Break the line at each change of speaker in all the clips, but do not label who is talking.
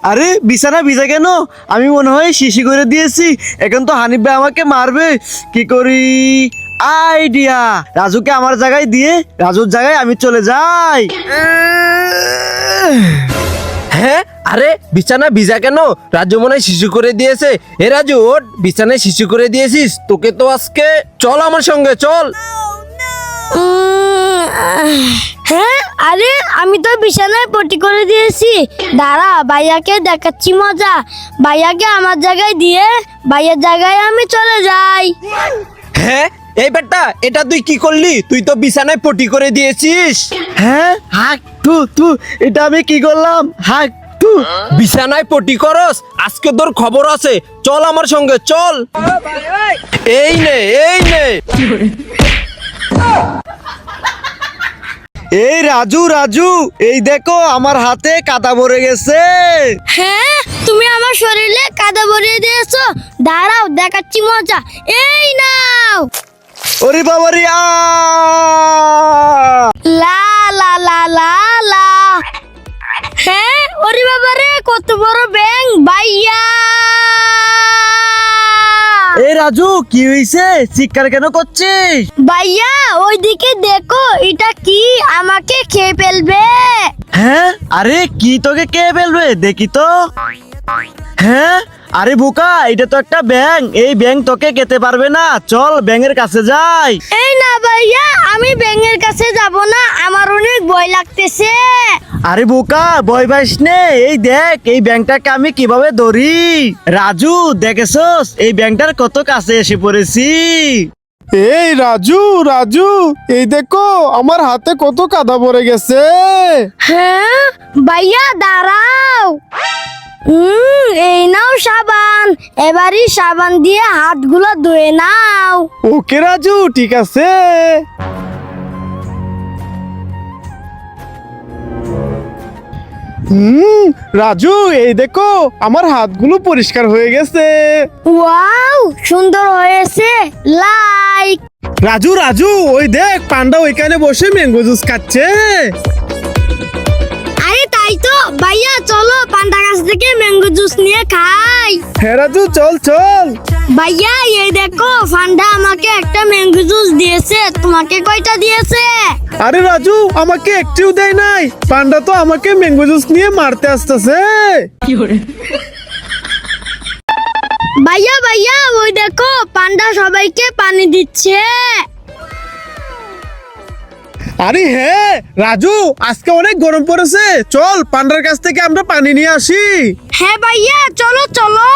আরে বিছানা ভিজা কেন? আমি মনে হয় শিশি করে দিয়েছি। এখন তো হানিফ ভাই আমাকে মারবে। কি করি? আইডিয়া! রাজুকে আমার জায়গায় দিয়ে রাজুর জায়গায় আমি চলে যাই।
হ্যাঁ, আরে বিছানা ভিজা কেন? রাজু মনে হয় শিশু করে দিয়েছে। এ রাজু, ওঠ, বিছানায় শিশু করে দিয়েছিস। তোকে তো আজকে চল আমার সঙ্গে চল।
হ্যাঁ, আরে আমি তো বিছানায় পটি করে দিয়েছি। দাঁড়া, ভাইয়াকে দেখাচ্ছি মজা। ভাইয়াকে আমার জায়গায় দিয়ে ভাইয়ার জায়গায় আমি চলে যাই।
হ্যাঁ, এই বেটা, এটা তুই কি করলি? তুই তো বিছানায় পটি করে দিয়েছিস।
হ্যাঁ, হাক তু এটা আমি কি করলাম? হাক তু।
বিছানায় পটি করস, আজকে তোর খবর আছে। চল আমার সঙ্গে চল। এই নে, এই নে।
এই রাজু, এই দেখো আমার হাতে কাদা ভরে গেছে।
হ্যাঁ, তুমি আমার শরীরে কাদা ভরিয়ে দিয়েছো। দাঁড়াও, দেখাচ্ছি মজা। এই নাও।
ওরে বাবারে!
লা লা লা লা লা। হ্যাঁ, ওরে বাবারে, কত বড় ব্যাং ভাইয়া।
এই রাজু, কি হইছে? চিৎকার কেন করছিস?
ভাইয়া, ওইদিকে দেখো, এটা কি আমাকে খেয়ে ফেলবে?
হ্যাঁ, আরে কি তোকে কে ফেলবে? দেখি তো। হ্যাঁ, আরে বোকা, এটা তো একটা ব্যাঙ। এই ব্যাঙ তোকে খেতে পারবে না। চল ব্যাঙের কাছে যাই।
এই না ভাইয়া, আমি ব্যাঙের কাছে যাব না, আমার অনেক ভয় লাগতেছে।
আরে বোকা, ভয় পাইস নে। এই দেখ, এই ব্যাঙটাকে আমি কিভাবে ধরি। রাজু, দেখেছস এই ব্যাঙটার কত কাছে এসে পড়েছি।
এই রাজু, এই দেখো আমার হাতে কত কাদা ভরে গেছে।
হ্যাঁ ভাইয়া, দাঁড়াও। এই নাও সাবান। এবারই সাবান দিয়ে হাতগুলো ধুয়ে নাও।
ওকে রাজু, ঠিক আছে। রাজু, এই দেখো আমার হাতগুলো পরিষ্কার হয়ে গেছে।
ওয়াও, সুন্দর হয়েছে। লাইক।
রাজু, ওই দেখ পান্ডা ওইখানে বসে ম্যাঙ্গো জুস খাচ্ছে।
আরে তাই তো ভাইয়া, চলো পান্ডা গাছ থেকে ম্যাঙ্গো জুস নিয়ে খাই।
হ্যাঁ রাজু, চল।
ভাইয়া, এই দেখো, পান্ডা আমাকে একটা ম্যাঙ্গো জুস দিয়েছে। তোমাকে কয়টা দিয়েছে?
আরে রাজু, আমাকে একটিও দেয় নাই। পান্ডা তো আমাকে ম্যাঙ্গো জুস নিয়ে মারতে আসতেছে।
ভাইয়া, ওই দেখো, পান্ডা সবাইকে পানি দিচ্ছে।
আরে হ্যাঁ রাজু, আজকে অনেক গরম পড়েছে। চল পান্ডার কাছ থেকে আমরা পানি নিয়ে আসি।
হ্যাঁ ভাইয়া, চলো।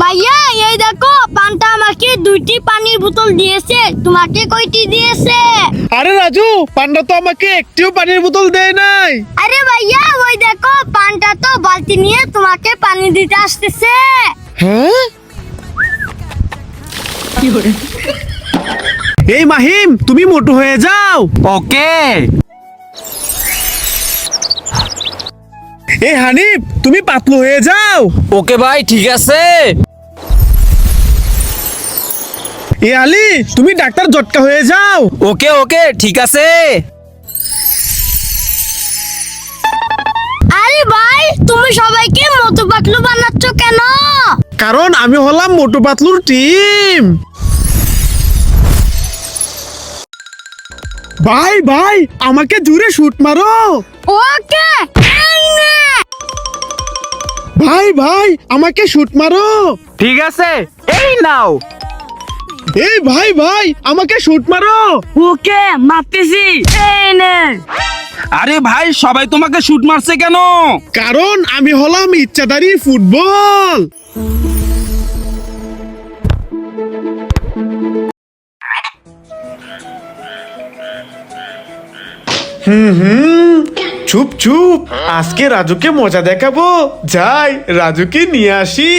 ভাইয়া, এই দেখো, পান্ডা আমাকে 2টি পানির বোতল দিয়েছে। তোমাকে কয়টি দিয়েছে?
আরে রাজু, পান্ডা তো আমাকে একটিও পানির বোতল দেয় নাই।
আরে ভাইয়া, ওই দেখো, পান্ডা তো বালতি নিয়ে তোমাকে পানি দিতে আসতেছে।
হ্যাঁ, এই মাহিম, তুমি মোটু হয়ে যাও।
ওকে।
এই হানিফ, তুমি পাতলু হয়ে যাও।
ওকে ভাই, ঠিক আছে।
এ আলী, তুমি ডাক্তার জটকা হয়ে যাও।
ওকে, ঠিক আছে।
আরে ভাই, তুমি সবাইকে মোটু পাতলু বানাচ্ছ কেন?
কারণ আমি হলাম মোটু পাতলুর টিম। ভাই, আমাকে জোরে শুট মারো।
ওকে, এই নে।
ভাই, আমাকে শুট মারো।
ঠিক আছে, এই নাও।
এই ভাই, আমাকে শুট মারো।
ওকে, মারতেছি। এই নে।
আরে ভাই, সবাই তোমাকে শুট মারছে কেন?
কারণ আমি হলাম ইচ্ছাধারী ফুটবল। চুপ, আজকে রাজুকে মজা দেখাবো। যাই রাজুকে নিয়ে আসি।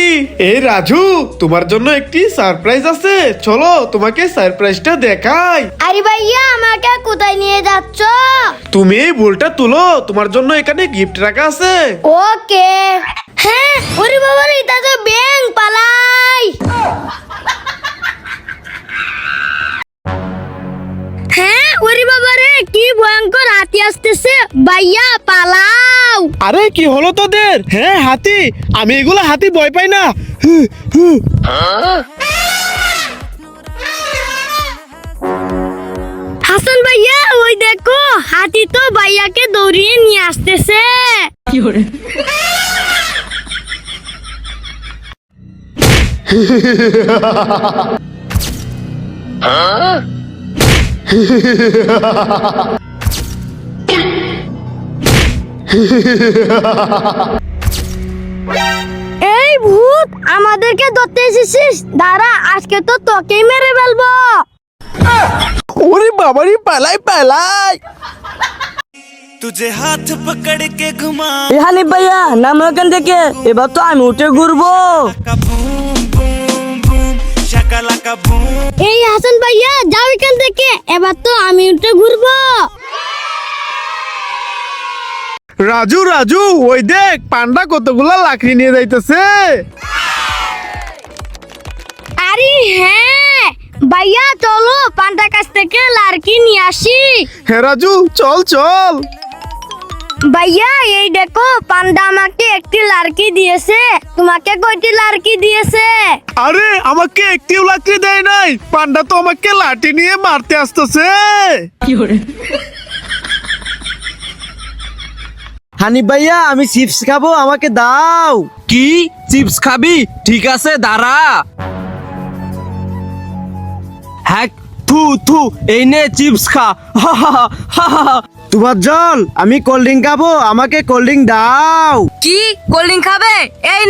এই রাজু, তোমার জন্য একটি সারপ্রাইজ আছে। চলো তোমাকে সারপ্রাইজটা দেখাই।
আরে ভাইয়া, আমাকে কোথায় নিয়ে যাচ্ছ?
তুমি এই বলটা তুলো, তোমার জন্য এখানে গিফট রাখা আছে।
ওকে। হ্যাঁ, ওরে বাবা রে, এটা তো ব্যাঙ। পালাই। হ্যাঁ, ওরে বাবা রে, কি ভয়ঙ্কর হাতি আসতেছে। ভাইয়া, পালাও।
আরে কি হলো তোদের? হ্যাঁ হাতি, আমি এগুলো হাতি ভয় পাই না।
হাসান ভাইয়া ওই দেখো হাতি তো ভাইয়াকে দৌড়িয়ে নিয়ে আসতেছে। এই ভূত আমাদেরকে ধরতে এসেছিস, দাঁড়া আজকে তো তোকেই মেরে ফেলবো।
ওরে বাবারি, পালাই পালাই।
तुझे हाथ पकड़ के घुमा
হানিফ ভাইয়া নাম এখান থেকে, এবার তো আমি উঠে ঘুরবো।
का बूम बूम बूम शकला का बूम
এই হাসান ভাইয়া যাও এখান থেকে, এবার তো আমি উঠে ঘুরবো।
রাজু রাজু, ওই দেখ পান্ডা কতগুলা লাকড়ি নিয়ে যাইতেছে।
আরে হ্যাঁ ভাইয়া চলো পান্ডার কাছ থেকে লার্কি নিয়ে আসি।
হ্যাঁ রাজু, চল চল।
ভাইয়া এই দেখো পান্ডা আমাকে একটি লার্কি দিয়েছে, তোমাকে কয়টি লার্কি দিয়েছে?
আরে আমাকে একটিও লাকড়ি দেয় নাই, পান্ডা তো আমাকে লাঠি নিয়ে মারতে আসতেছে।
হানিফ ভাইয়া আমি চিপস খাবো, আমাকে দাও।
কি চিপস খাবি? ঠিক আছে দাঁড়া। হ্যাঁ, থু থু, এই নে চিপস খা।
তোমার জল, আমি কোল্ড ড্রিঙ্ক খাবো, আমাকে কোল্ড ড্রিঙ্ক দাও।
কি কোল্ড ড্রিঙ্ক খাবে? এই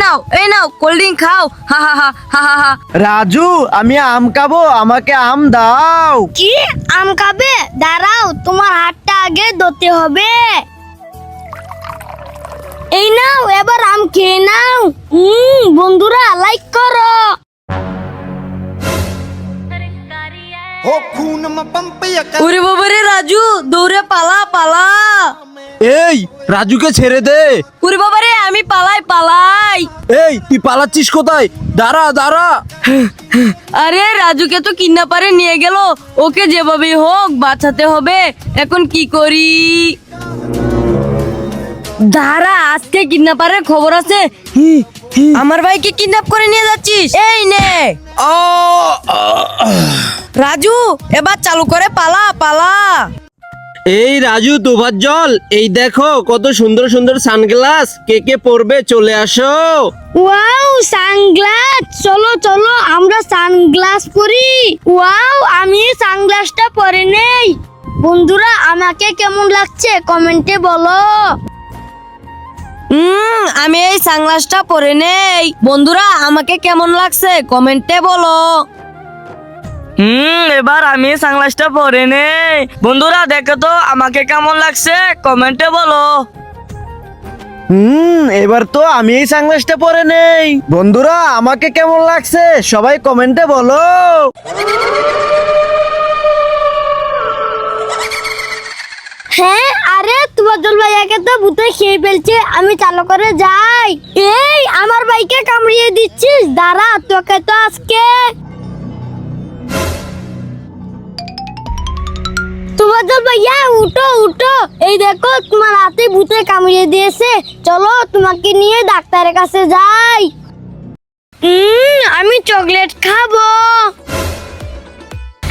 নাও কোল্ড ড্রিঙ্ক খাও। হা হা হা হা হা হা।
রাজু আমি আম খাবো, আমাকে আম দাও।
কি আম খাবে? দাঁড়াও তোমার হাতটা আগে ধরতে হবে। এই নাও এবার আম খেয়ে নাও। বন্ধুরা লাইক করো।
ওরে বাবারে রাজু, দৌড়ে পালা পালা।
এই রাজুকে ছেড়ে দে।
ওরে বাবারে আমি পালাই।
এই তুই পালাচ্ছিস কোথায়? দাঁড়া দাঁড়া।
আরে রাজুকে তো কিডন্যাপারে নিয়ে গেল, ওকে যেভাবে হোক বাঁচাতে হবে। এখন কি করি? দাঁড়া, আজকে কিডন্যাপারের খবর আছে। আমার ভাইকে কিডন্যাপ করে নিয়ে যাচ্ছিস, এই নে। রাজু এবার চালু করে পালা পালা।
এই রাজু, তোমার জল, এই দেখো কত সুন্দর সুন্দর সানগ্লাস, কে কে পরবে চলে আসো।
ওয়াও সানগ্লাস, চলো চলো আমরা সানগ্লাস পরি। ওয়াও আমি সানগ্লাসটা পরে নেই। বন্ধুরা আমাকে কেমন লাগছে কমেন্টে বলো।
আমি এই সানগ্লাসটা পরে নেই। বন্ধুরা আমাকে কেমন লাগছে কমেন্টে বলো। এবার আমি সানগ্লাসটা পরে নেই। বন্ধুরা দেখো তো আমাকে কেমন লাগছে কমেন্টে বলো।
এবার তো আমি এই সানগ্লাসটা পরে নেই। বন্ধুরা আমাকে কেমন লাগছে সবাই কমেন্টে বলো।
হ্যাঁ আরে তোমার জল ভাইয়াকে তো ভূতে খেয়ে ফেলছে, আমি চালু করে যাই। এই আমার ভাইকে কামড়িয়ে দিচ্ছিস, দাঁড়া তোকে তো আজকে। তোমার জল ভাইয়া উঠো উঠো, এই দেখো তোমার হাতে ভূতে কামড়িয়ে দিয়েছে, চলো তোমাকে নিয়ে ডাক্তারের কাছে যাই। আমি চকলেট খাবো।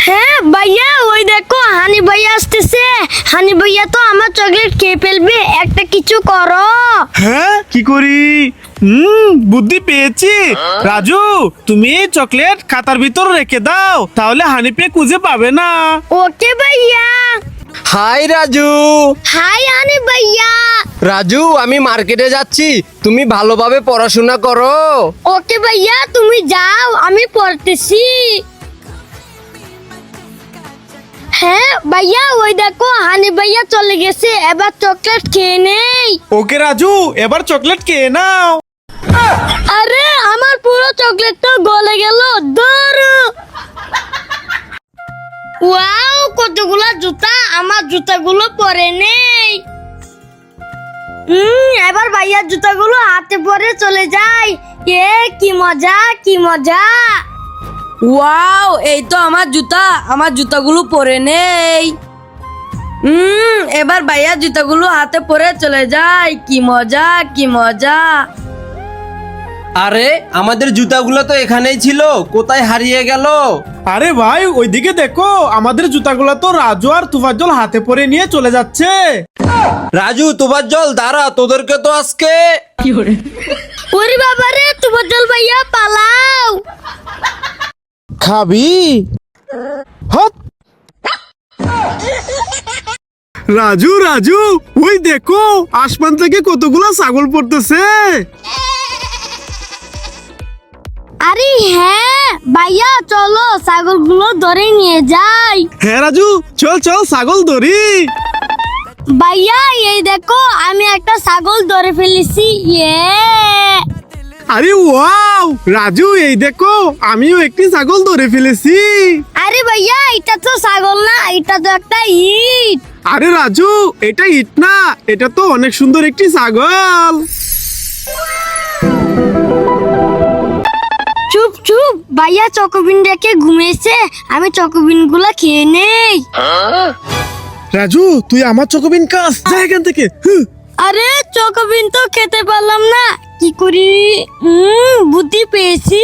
হ্যাঁ ভাইয়া ওই দেখো হানি ভাইয়া আসতেছে, হানি ভাইয়া তো আমার চকলেট খেয়ে ফেলবে, একটা কিছু করো।
হ্যাঁ কি করি? বুদ্ধি পেয়েছি। রাজু তুমি এই চকলেট খাতার ভিতর রেখে দাও, তাহলে হানিফে খুঁজে পাবে না।
ওকে ভাইয়া।
হাই রাজু।
হাই হানি ভাইয়া।
রাজু আমি মার্কেটে যাচ্ছি, তুমি ভালোভাবে পড়াশোনা করো।
ওকে ভাইয়া তুমি যাও, আমি পড়তেছি। হ্যাঁ ভাইয়া ওই দেখো হানি ভাইয়া চলে গেছে, এবার চকলেট খেয়ে নেই।
ওকে রাজু, এবার চকলেট খেয়ে নাও।
আরে আমার পুরো চকলেট তো গলে গেল, ধরো। ওয়াও কতগুলা জুতা, আমার জুতাগুলো পরে নেই। এবার ভাইয়ার জুতাগুলো হাতে পরে চলে যায়। এ কি মজা কি মজা।
ওয়াও এই তো আমার জুতা, আমার জুতাগুলো পরে নেই। এবার ভাইয়া জুতাগুলো হাতে পরে চলে যায়, কি মজা কি মজা।
আরে আমাদের জুতাগুলো তো এখানেই ছিল, কোথায় হারিয়ে গেল?
আরে ভাই ওইদিকে দেখো, আমাদের জুতাগুলো তো রাজু আর তুফাজ্জল হাতে পরে নিয়ে চলে যাচ্ছে।
রাজু তোফাজ্জল দাঁড়া, তোদেরকে তো আজকে
ওরে বাবারে তুফাজ্জল ভাইয়া পালাও।
খাবি? হট!
রাজু রাজু ওই দেখো, আসমান থেকে কতগুলো ছাগল পড়তেছে।
আরে হ্যাঁ ভাইয়া, চলো ছাগলগুলো ধরে নিয়ে যাই।
হ্যাঁ রাজু, চল চল ছাগল ধরি।
ভাইয়া এই দেখো, আমি একটা ছাগল ধরে ফেলেছি। ইয়ে!
আরে ওয়াও রাজু, এই দেখো আমিও একটি ছাগল ধরে ফেলেছি।
আরে ভাইয়া, এটা তো ছাগল না, এটা তো একটা ইট।
আরে রাজু, এটা ইট না, এটা তো অনেক সুন্দর একটি ছাগল।
চুপ চুপ, ভাইয়া চকোবিন রেখে ঘুমিয়েছে, আমি চকোবিন গুলা খেয়ে নেই।
রাজু তুই আমার চকোবিন খাস, যা এখান থেকে।
আরে চকোবিন তো খেতে পারলাম না, কি করি? বুদ্ধি পেয়েছি।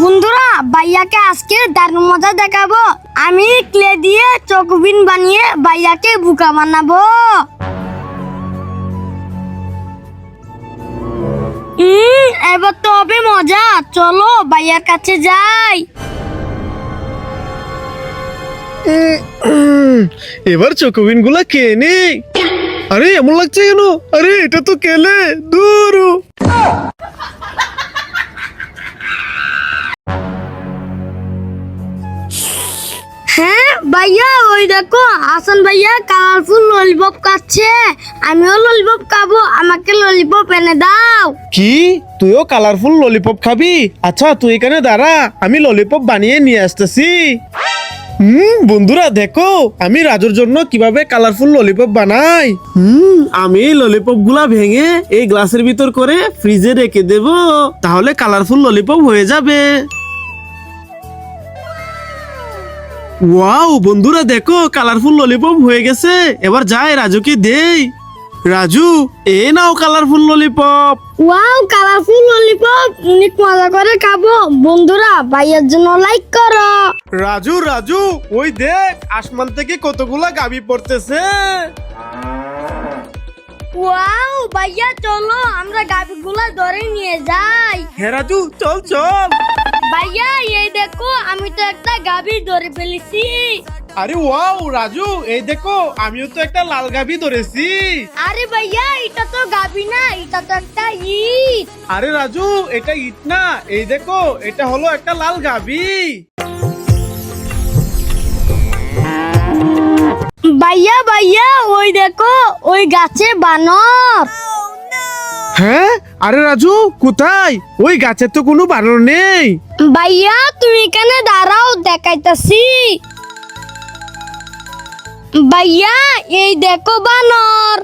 বন্ধুরা, ভাইয়াকে আজকে দারুণ মজা দেখাবো। আমি ক্লে দিয়ে চকোবিন বানিয়ে ভাইয়াকে বোকা বানাবো। এবার তো হবে মজা, চলো ভাইয়ার কাছে যাই।
এবার চকোবিন গুলা খেয়ে নে। আরে এমন লাগছে কেন? আরে এটা তো কেলে দূর।
হ্যাঁ ভাইয়া, ওই দেখো হাসান ভাইয়া কালারফুল ললিপপ খাচ্ছে। আমিও ললিপপ খাবো, আমাকে ললিপপ এনে দাও।
কি তুইও কালারফুল ললিপপ খাবি? আচ্ছা তুই এখানে দাঁড়া, আমি ললিপপ বানিয়ে নিয়ে আসতেছি। বন্ধুরা দেখো, আমি রাজুর জন্য কিভাবে কালারফুল ললিপপ বানাই। আমি ললিপপ গুলা ভেঙে এই গ্লাসের ভিতর করে ফ্রিজে রেখে দেব, তাহলে কালারফুল ললিপপ হয়ে যাবে। ওয়াও বন্ধুরা দেখো, কালারফুল ললিপপ হয়ে গেছে। এবার যাই রাজুকে দেই। রাজু, এ নাও colourful lollipop.
Wow, colourful lollipop, অনেক মজা করে খাবো। বন্ধুরা, ভাইয়ার জন্য লাইক করো।
রাজু রাজু, ওই দেখ আসমান থেকে কতগুলা গাবি পড়তেছে।
ওয়াও ভাইয়া, চলো আমরা গাবিগুলা ধরে নিয়ে যাই।
হ্যাঁ রাজু, চল চল।
ভাইয়া এই দেখো, আমি তো একটা গাবি ধরে ফেলেছি।
আরে ওয়াও রাজু, এই দেখো আমিও তো একটা লাল গাবি ধরেছি।
আরে ভাইয়া, এটা তো গাবি না, এটা তো একটা ইট।
আরে রাজু, এটা ইট না, এই দেখো এটা হলো একটা লাল গাবি।
ভাইয়া ভাইয়া, ওই দেখো ওই গাছে বানর।
হ্যাঁ? আরে রাজু কোথায়? ওই গাছে তো কোনো বানর নেই।
ভাইয়া তুমি এখানে দাঁড়াও, দেখাইতাছি। ভাইয়া এই দেখো বানর।